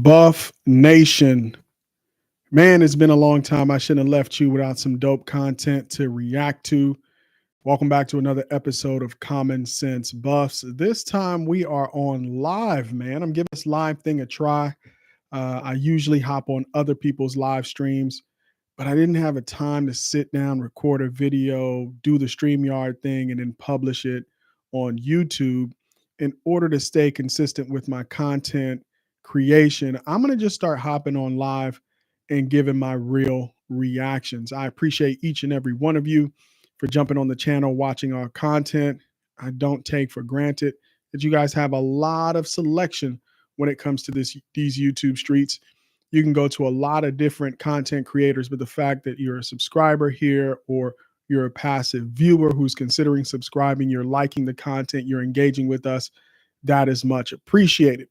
Buff Nation. Man, it's been a long time. I shouldn't have left you without some dope content to react to. Welcome back to another episode of Common Sense Buffs. This time we are on live, man. I'm giving this live thing a try. I usually hop on other people's live streams, but I didn't have a time to sit down, record a video, do the StreamYard thing, and then publish it on YouTube. In order to stay consistent with my content creation, I'm going to just start hopping on live and giving my real reactions. I appreciate each and every one of you for jumping on the channel, watching our content. I don't take for granted that you guys have a lot of selection when it comes to these YouTube streets. You can go to a lot of different content creators, but the fact that you're a subscriber here or you're a passive viewer who's considering subscribing, you're liking the content, you're engaging with us, that is much appreciated.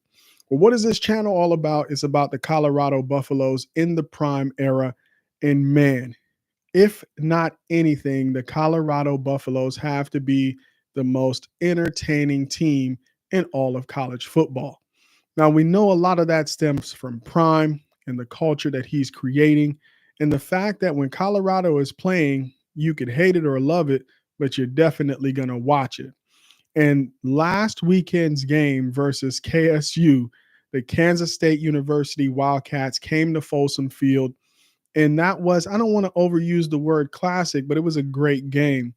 Well, what is this channel all about? It's about the Colorado Buffaloes in the prime era. And man, if not anything, the Colorado Buffaloes have to be the most entertaining team in all of college football. Now, we know a lot of that stems from Prime and the culture that he's creating, and the fact that when Colorado is playing, you could hate it or love it, but you're definitely going to watch it. And last weekend's game versus KSU, the Kansas State University Wildcats came to Folsom Field. And that was, I don't want to overuse the word classic, but it was a great game.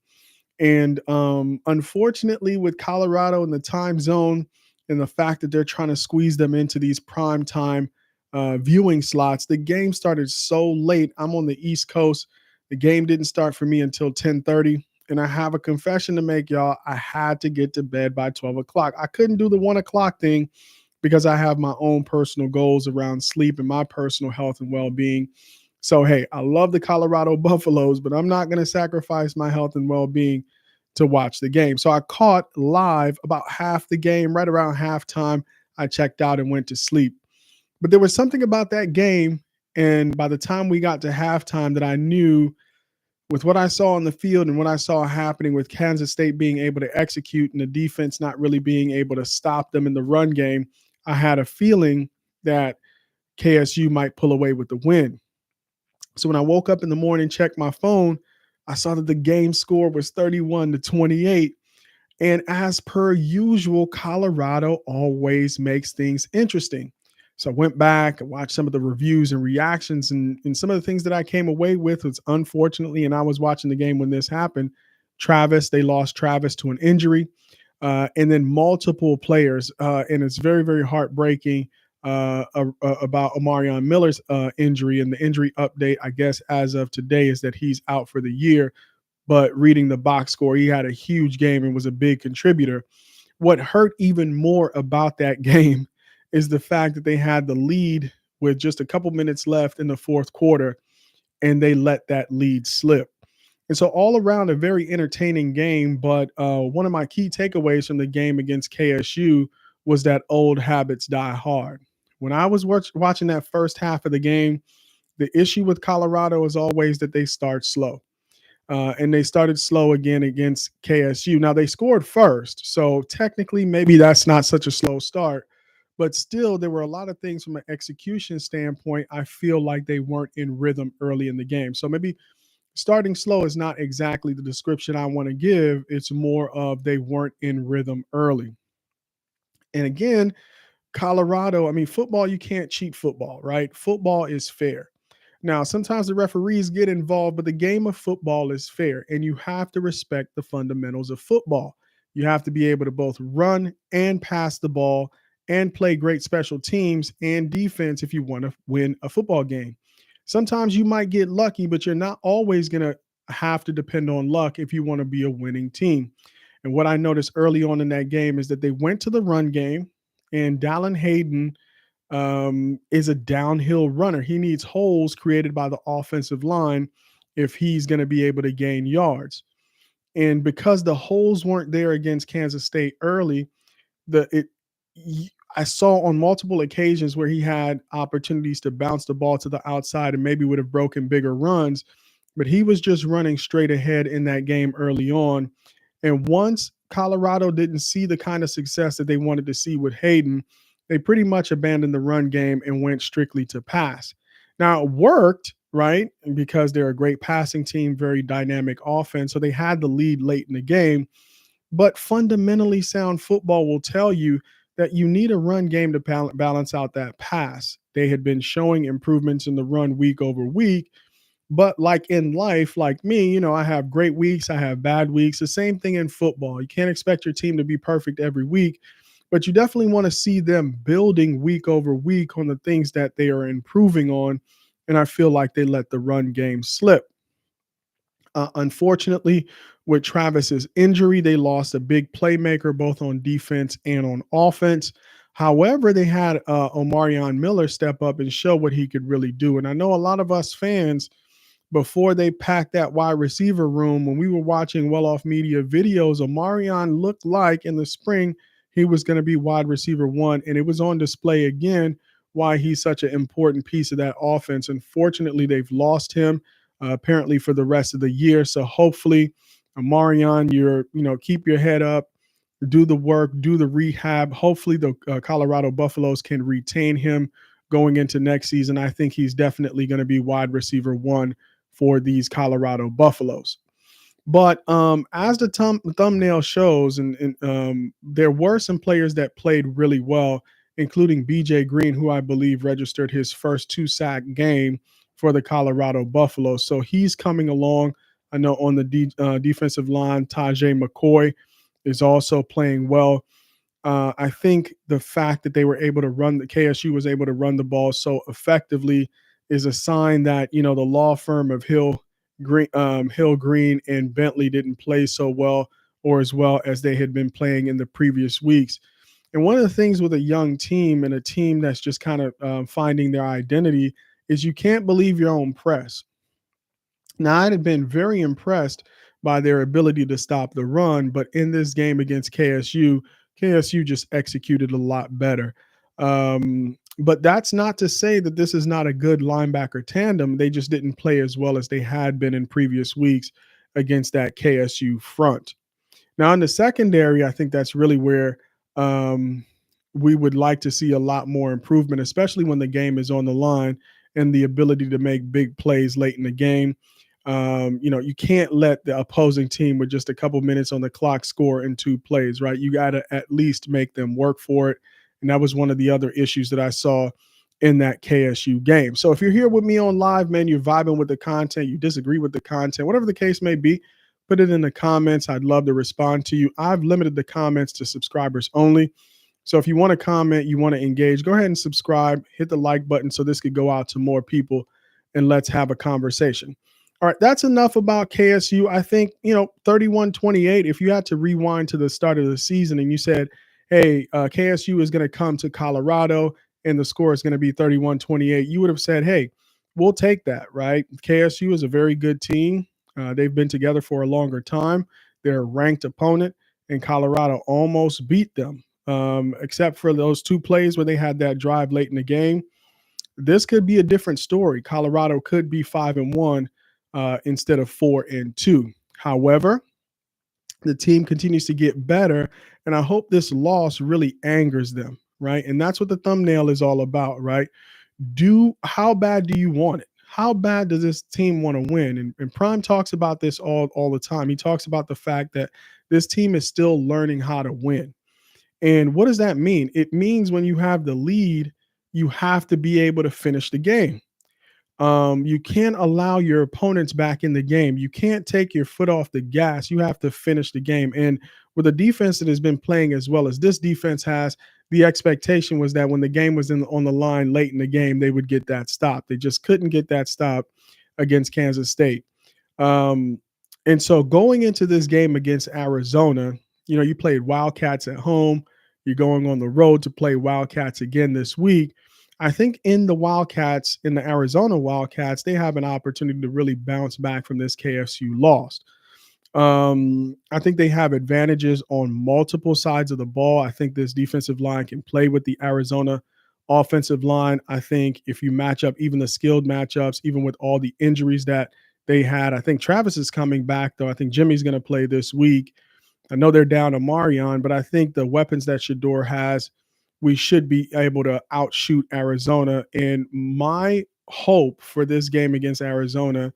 And unfortunately, with Colorado and the time zone and the fact that they're trying to squeeze them into these prime time viewing slots, the game started so late. I'm on the East Coast. The game didn't start for me until 10:30. And I have a confession to make, y'all. I had to get to bed by 12 o'clock. I couldn't do the 1 o'clock thing because I have my own personal goals around sleep and my personal health and well-being. So, hey, I love the Colorado Buffaloes, but I'm not going to sacrifice my health and well-being to watch the game. So I caught live about half the game, right around halftime. I checked out and went to sleep. But there was something about that game, and by the time we got to halftime, that I knew with what I saw on the field and what I saw happening with Kansas State being able to execute and the defense not really being able to stop them in the run game, I had a feeling that KSU might pull away with the win. So when I woke up in the morning, checked my phone, I saw that the game score was 31-28. And as per usual, Colorado always makes things interesting. So I went back and watched some of the reviews and reactions, and some of the things that I came away with was, unfortunately, and I was watching the game when this happened, they lost Travis to an injury, and then multiple players, and it's very, very heartbreaking about Omarion Miller's injury. And the injury update, I guess, as of today is that he's out for the year. But reading the box score, he had a huge game and was a big contributor. What hurt even more about that game is the fact that they had the lead with just a couple minutes left in the fourth quarter, and they let that lead slip. And so all around a very entertaining game, but one of my key takeaways from the game against KSU was that old habits die hard. When I was watching that first half of the game, the issue with Colorado is always that they start slow. And they started slow again against KSU. Now, they scored first, so technically maybe that's not such a slow start. But still, there were a lot of things from an execution standpoint. I feel like they weren't in rhythm early in the game. So maybe starting slow is not exactly the description I want to give. It's more of they weren't in rhythm early. And again, Colorado, I mean, football, you can't cheat football, right? Football is fair. Now, sometimes the referees get involved, but the game of football is fair, and you have to respect the fundamentals of football. You have to be able to both run and pass the ball and play great special teams and defense if you want to win a football game. Sometimes you might get lucky, but you're not always going to have to depend on luck if you want to be a winning team. And what I noticed early on in that game is that they went to the run game, and Dallin Hayden is a downhill runner. He needs holes created by the offensive line if he's going to be able to gain yards. And because the holes weren't there against Kansas State early, I saw on multiple occasions where he had opportunities to bounce the ball to the outside and maybe would have broken bigger runs, but he was just running straight ahead in that game early on. And once Colorado didn't see the kind of success that they wanted to see with Hayden, they pretty much abandoned the run game and went strictly to pass. Now, it worked, right? Because they're a great passing team, very dynamic offense. So they had the lead late in the game. But fundamentally sound football will tell you that you need a run game to balance out that pass. They had been showing improvements in the run week over week, but like in life, like me, I have great weeks, I have bad weeks. The same thing in football. You can't expect your team to be perfect every week, but you definitely want to see them building week over week on the things that they are improving on. And I feel like they let the run game slip. Unfortunately, with Travis's injury, they lost a big playmaker both on defense and on offense. However, they had Omarion Miller step up and show what he could really do. And I know a lot of us fans, before they packed that wide receiver room, when we were watching Well Off Media videos, Omarion looked like in the spring he was going to be wide receiver one. And it was on display again why he's such an important piece of that offense. Unfortunately, they've lost him apparently for the rest of the year. So hopefully, Omarion, keep your head up, do the work, do the rehab. Hopefully, the Colorado Buffaloes can retain him going into next season. I think he's definitely going to be wide receiver one for these Colorado Buffaloes. But as the thumbnail shows, and there were some players that played really well, including BJ Green, who I believe registered his first 2-sack game for the Colorado Buffaloes. So he's coming along. I know on the defensive line, Tajay McCoy is also playing well. I think the fact that they were able to the KSU was able to run the ball so effectively is a sign that, the law firm of Hill Green and Bentley didn't play so well or as well as they had been playing in the previous weeks. And one of the things with a young team and a team that's just kind of finding their identity is you can't believe your own press. Now, I'd have been very impressed by their ability to stop the run, but in this game against KSU just executed a lot better. But that's not to say that this is not a good linebacker tandem. They just didn't play as well as they had been in previous weeks against that KSU front. Now, in the secondary, I think that's really where we would like to see a lot more improvement, especially when the game is on the line and the ability to make big plays late in the game. You can't let the opposing team with just a couple minutes on the clock score in 2 plays, right? You got to at least make them work for it. And that was one of the other issues that I saw in that KSU game. So if you're here with me on live, man, you're vibing with the content, you disagree with the content, whatever the case may be, put it in the comments. I'd love to respond to you. I've limited the comments to subscribers only. So if you want to comment, you want to engage, go ahead and subscribe, hit the like button so this could go out to more people, and let's have a conversation. All right, that's enough about KSU. I think, 31-28, if you had to rewind to the start of the season and you said, hey, KSU is going to come to Colorado and the score is going to be 31-28, you would have said, hey, we'll take that, right? KSU is a very good team. They've been together for a longer time. They're a ranked opponent, and Colorado almost beat them, except for those 2 plays where they had that drive late in the game. This could be a different story. Colorado could be 5-1 instead of 4-2. However, the team continues to get better, and I hope this loss really angers them, right? And that's what the thumbnail is all about, right? How bad do you want it? How bad does this team want to win? And Prime talks about this all the time. He talks about the fact that this team is still learning how to win. And what does that mean? It means when you have the lead, you have to be able to finish the game. You can't allow your opponents back in the game. You can't take your foot off the gas. You have to finish the game. And with a defense that has been playing as well as this defense has, the expectation was that when the game was on the line late in the game, they would get that stop. They just couldn't get that stop against Kansas State. And so going into this game against Arizona, you played Wildcats at home. You're going on the road to play Wildcats again this week. I think in the Arizona Wildcats, they have an opportunity to really bounce back from this KSU loss. I think they have advantages on multiple sides of the ball. I think this defensive line can play with the Arizona offensive line. I think if you match up even the skilled matchups, even with all the injuries that they had, I think Travis is coming back, though. I think Jimmy's going to play this week. I know they're down to Marion, but I think the weapons that Shador has we should be able to outshoot Arizona. And my hope for this game against Arizona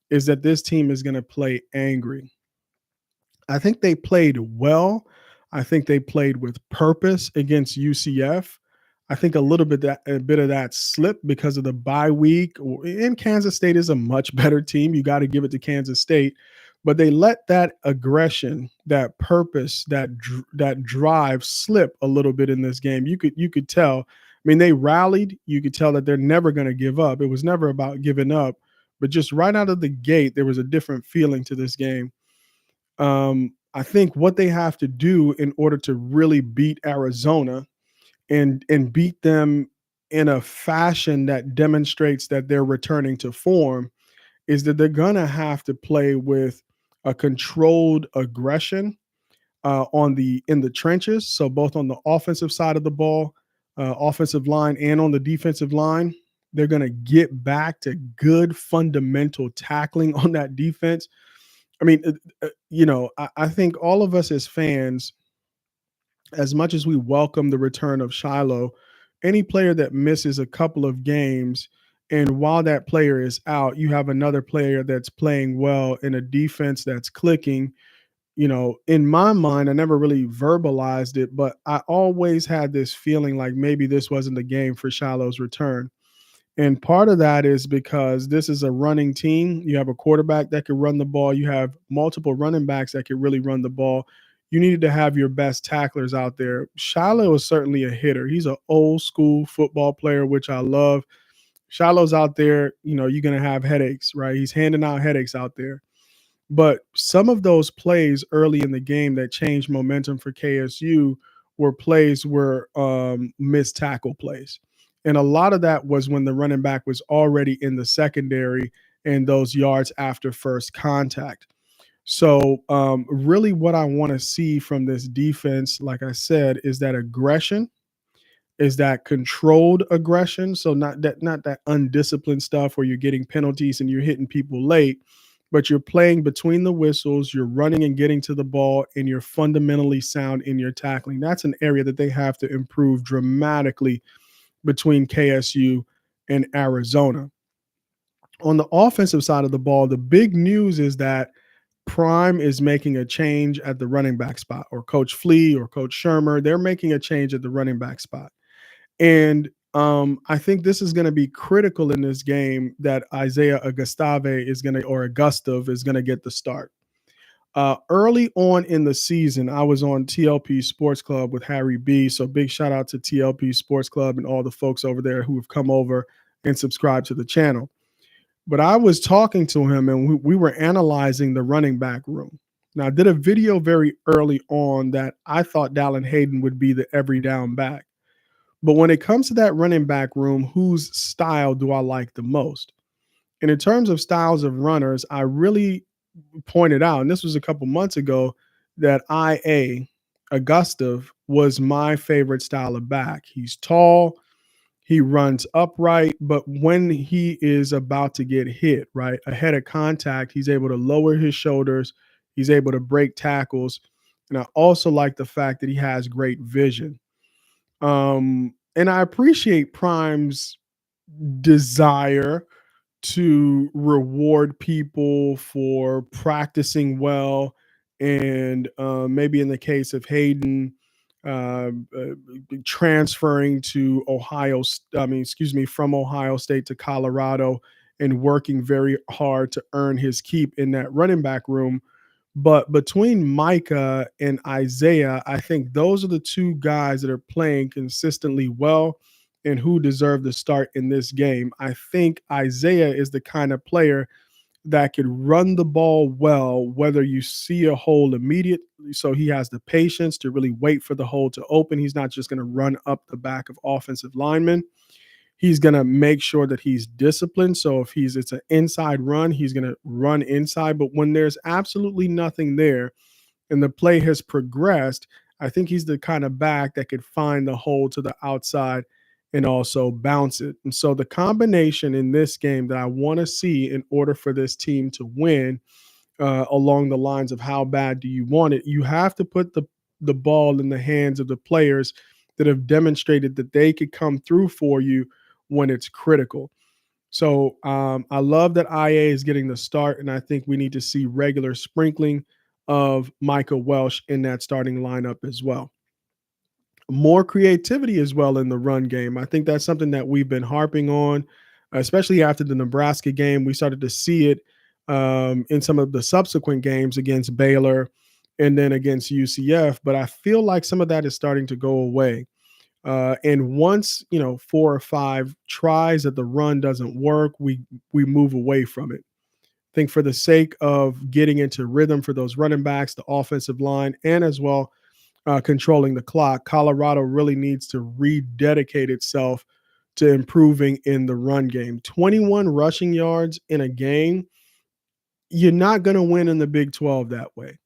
is that this team is going to play angry. I think they played well. I think they played with purpose against UCF. I think a bit of that slipped because of the bye week. And Kansas State is a much better team. You got to give it to Kansas State, but they let that aggression, that purpose, that drive slip a little bit in this game. You could tell. I mean, they rallied. You could tell that they're never going to give up. It was never about giving up, but just right out of the gate, there was a different feeling to this game. I think what they have to do in order to really beat Arizona and beat them in a fashion that demonstrates that they're returning to form is that they're gonna have to play with a controlled aggression on the in the trenches. So both on the offensive side of the ball, offensive line, and on the defensive line, they're gonna get back to good fundamental tackling on that defense. I mean, I think all of us as fans, as much as we welcome the return of Shiloh, any player that misses a couple of games, and while that player is out, you have another player that's playing well in a defense that's clicking. In my mind, I never really verbalized it, but I always had this feeling like maybe this wasn't the game for Shiloh's return. And part of that is because this is a running team. You have a quarterback that can run the ball. You have multiple running backs that can really run the ball. You needed to have your best tacklers out there. Shiloh is certainly a hitter. He's an old school football player, which I love. Shiloh's out there, you're going to have headaches, right? He's handing out headaches out there. But some of those plays early in the game that changed momentum for KSU were plays were missed tackle plays. And a lot of that was when the running back was already in the secondary and those yards after first contact. So, really, what I want to see from this defense, like I said, is that aggression, is that controlled aggression. So not that undisciplined stuff where you're getting penalties and you're hitting people late, but you're playing between the whistles, you're running and getting to the ball, and you're fundamentally sound in your tackling. That's an area that they have to improve dramatically between KSU and Arizona. On the offensive side of the ball, the big news is that Prime is making a change at the running back spot, or Coach Flea or Coach Shermer. They're making a change at the running back spot. And I think this is going to be critical in this game that Isaiah Augustave is going to, or Augustave is going to get the start. Early on in the season, I was on TLP Sports Club with Harry B. So big shout out to TLP Sports Club and all the folks over there who have come over and subscribed to the channel. But I was talking to him and we were analyzing the running back room. Now, I did a video very early on that I thought Dallin Hayden would be the every down back. But when it comes to that running back room, whose style do I like the most? And in terms of styles of runners, I really pointed out, and this was a couple months ago, that Augustave, was my favorite style of back. He's tall, he runs upright, but when he is about to get hit, right, ahead of contact, he's able to lower his shoulders, he's able to break tackles. And I also like the fact that he has great vision. And I appreciate Prime's desire to reward people for practicing well, and maybe in the case of Hayden, uh, uh, transferring to from Ohio State to Colorado and working very hard to earn his keep in that running back room. But between Micah and Isaiah, I think those are the two guys that are playing consistently well and who deserve the start in this game. I think Isaiah is the kind of player that could run the ball well, whether you see a hole immediately. So he has the patience to really wait for the hole to open. He's not just going to run up the back of offensive linemen. He's going to make sure that he's disciplined. So if it's an inside run, he's going to run inside. But when there's absolutely nothing there and the play has progressed, I think he's the kind of back that could find the hole to the outside and also bounce it. And so the combination in this game that I want to see in order for this team to win, along the lines of how bad do you want it, you have to put the ball in the hands of the players that have demonstrated that they could come through for you when it's critical. So I love that IA is getting the start, and I think we need to see regular sprinkling of Michael Welsh in that starting lineup as well. More creativity as well in the run game. I think that's something that we've been harping on, especially after the Nebraska game. We started to see it in some of the subsequent games against Baylor and then against UCF. But I feel like some of that is starting to go away. And once 4 or 5 tries that the run doesn't work, we move away from it. I think for the sake of getting into rhythm for those running backs, the offensive line, and as well controlling the clock, Colorado really needs to rededicate itself to improving in the run game. 21 rushing yards in a game, you're not going to win in the Big 12 that way.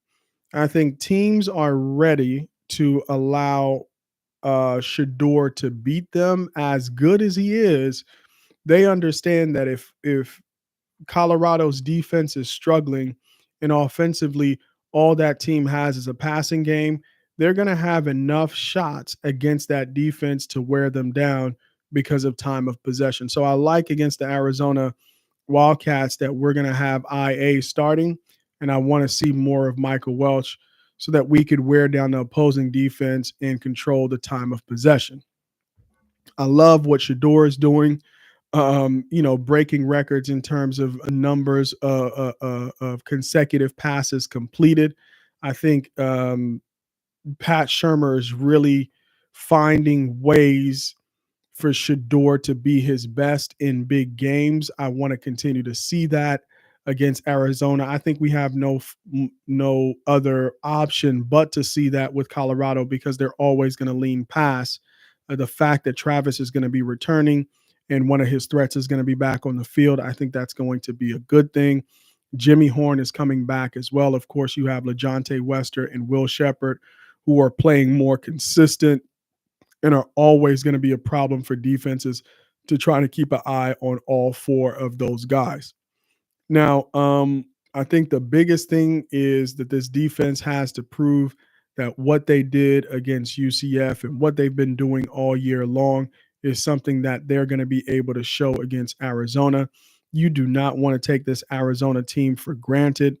I think teams are ready to allow Shador to beat them. As good as he is, they understand that if Colorado's defense is struggling and offensively all that team has is a passing game, they're going to have enough shots against that defense to wear them down because of time of possession. So I like against the Arizona Wildcats that we're going to have IA starting, and I want to see more of Michael Welch so that we could wear down the opposing defense and control the time of possession. I love what Shador is doing, breaking records in terms of numbers of consecutive passes completed. I think Pat Shermer is really finding ways for Shador to be his best in big games. I want to continue to see that against Arizona. I think we have no other option but to see that with Colorado because they're always going to lean past the fact that Travis is going to be returning and one of his threats is going to be back on the field. I think that's going to be a good thing. Jimmy Horn is coming back as well. Of course, you have LaJohntay Wester and Will Shepherd who are playing more consistent and are always going to be a problem for defenses to try to keep an eye on all 4 of those guys. Now, I think the biggest thing is that this defense has to prove that what they did against UCF and what they've been doing all year long is something that they're going to be able to show against Arizona. You do not want to take this Arizona team for granted.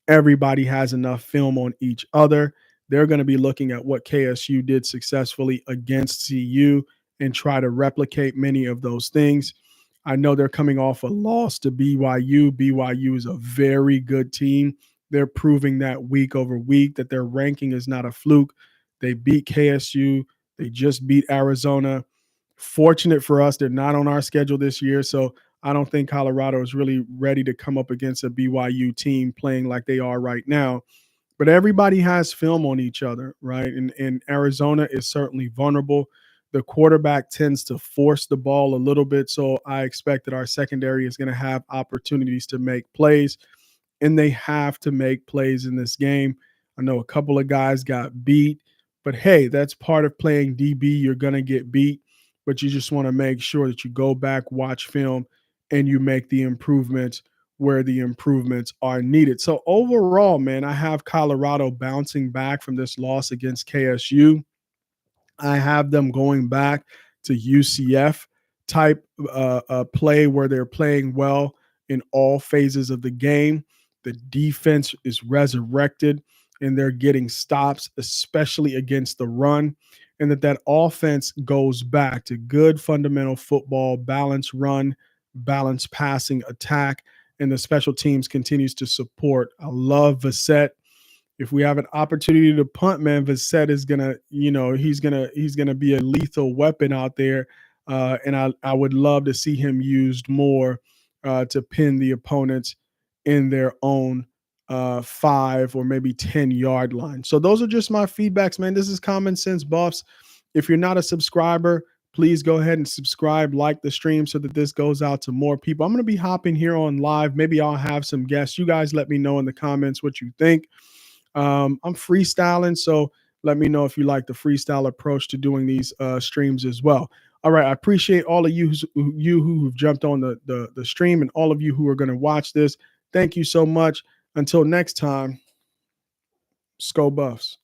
Everybody has enough film on each other. They're going to be looking at what KSU did successfully against CU and try to replicate many of those things. I know they're coming off a loss to BYU. BYU is a very good team. They're proving that week over week that their ranking is not a fluke. They beat KSU. They just beat Arizona. Fortunate for us, they're not on our schedule this year. So I don't think Colorado is really ready to come up against a BYU team playing like they are right now. But everybody has film on each other, right? And Arizona is certainly vulnerable. The quarterback tends to force the ball a little bit. So I expect that our secondary is going to have opportunities to make plays, and they have to make plays in this game. I know a couple of guys got beat, but hey, that's part of playing DB. You're going to get beat, but you just want to make sure that you go back, watch film, and you make the improvements where the improvements are needed. So overall, man, I have Colorado bouncing back from this loss against KSU. I have them going back to UCF type play where they're playing well in all phases of the game. The defense is resurrected and they're getting stops, especially against the run, and that offense goes back to good fundamental football, balanced run, balanced passing attack, and the special teams continues to support. I love Vassett. If we have an opportunity to punt, man, Vassett is gonna, he's gonna be a lethal weapon out there, and I would love to see him used more to pin the opponents in their own 5 or maybe 10-yard line. So those are just my feedbacks, man. This is Common Sense Buffs. If you're not a subscriber, please go ahead and subscribe, like the stream so that this goes out to more people. I'm going to be hopping here on live. Maybe I'll have some guests. You guys let me know in the comments what you think. I'm freestyling, so let me know if you like the freestyle approach to doing these streams as well. All right, I appreciate all of you who've jumped on the stream and all of you who are going to watch this. Thank you so much. Until next time, Sko Buffs.